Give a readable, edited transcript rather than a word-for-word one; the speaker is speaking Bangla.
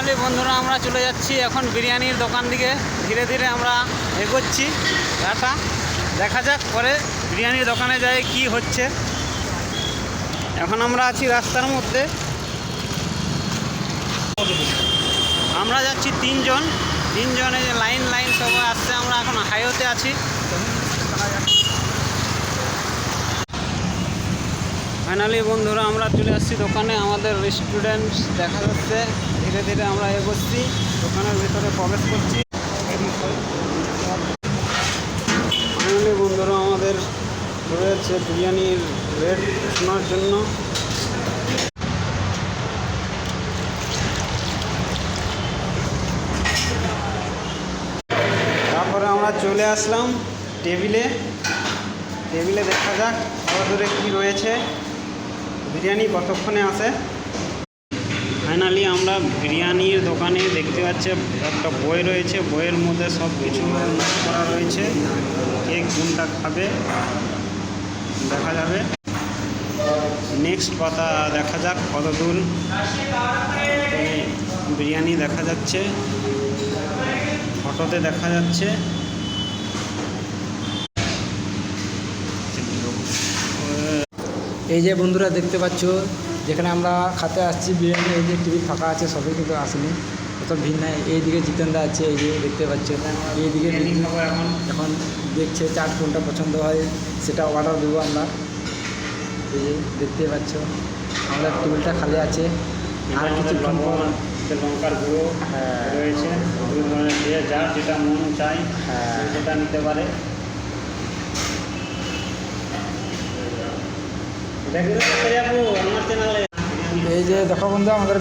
ফাইনালি বন্ধুরা আমরা চলে যাচ্ছি এখন বিরিয়ানির দোকান দিকে। ধীরে ধীরে আমরা এগোচ্ছি। রাটা দেখা যাক পরে বিরিয়ানির দোকানে যাই কি হচ্ছে। এখন আমরা আছি রাস্তার মধ্যে, আমরা যাচ্ছি তিনজনে যে লাইন সবাই আসছে। আমরা এখন হাইওয়েতে আছি। ফাইনালি বন্ধুরা আমরা চলে আসছি দোকানে। আমাদের রেস্টুরেন্ট দেখা যাচ্ছে। ধীরে ধীরে আমরা এগোচ্ছি, দোকানের ভিতরে প্রবেশ করছি। ফাইনালি বন্ধুরা আমাদের রয়েছে বিরিয়ানির রেট শোনার জন্য। তারপরে আমরা চলে আসলাম টেবিলে দেখা যাক কতদূরে কী রয়েছে, বিরিয়ানি কতক্ষণে আসে। ফাইনালি আমরা বিরিয়ানির দোকানে দেখতে পাচ্ছি একটা বই রয়েছে, বইয়ের মধ্যে সব কিছু নোট করা রয়েছে। কে কোনটা খাবে দেখা যাবে। নেক্সট পাতা দেখা যাক কত দূর বিরিয়ানি দেখা যাচ্ছে, ফটোতে দেখা যাচ্ছে। এই যে বন্ধুরা দেখতে পাচ্ছ যেখানে আমরা খেতে আসছি বিরিয়ানি, এই যে টিভি ফাঁকা আছে, সবাই কিন্তু আসেনি, অত ভিড় নাই। এইদিকে জিতেনদা আছে, এই যে দেখতে পাচ্ছ। এইদিকে এখন দেখছে চাট কোনটা পছন্দ হয় সেটা অর্ডার দেবো আমরা। এই যে দেখতে পাচ্ছ আমাদের টেবিলটা খালি আছে। আর কিছু লঙ্কার গুঁড়ো রয়েছে, যার যেটা মন চাই সেটা নিতে পারে। এই যে দেখো বন্ধু আমাদের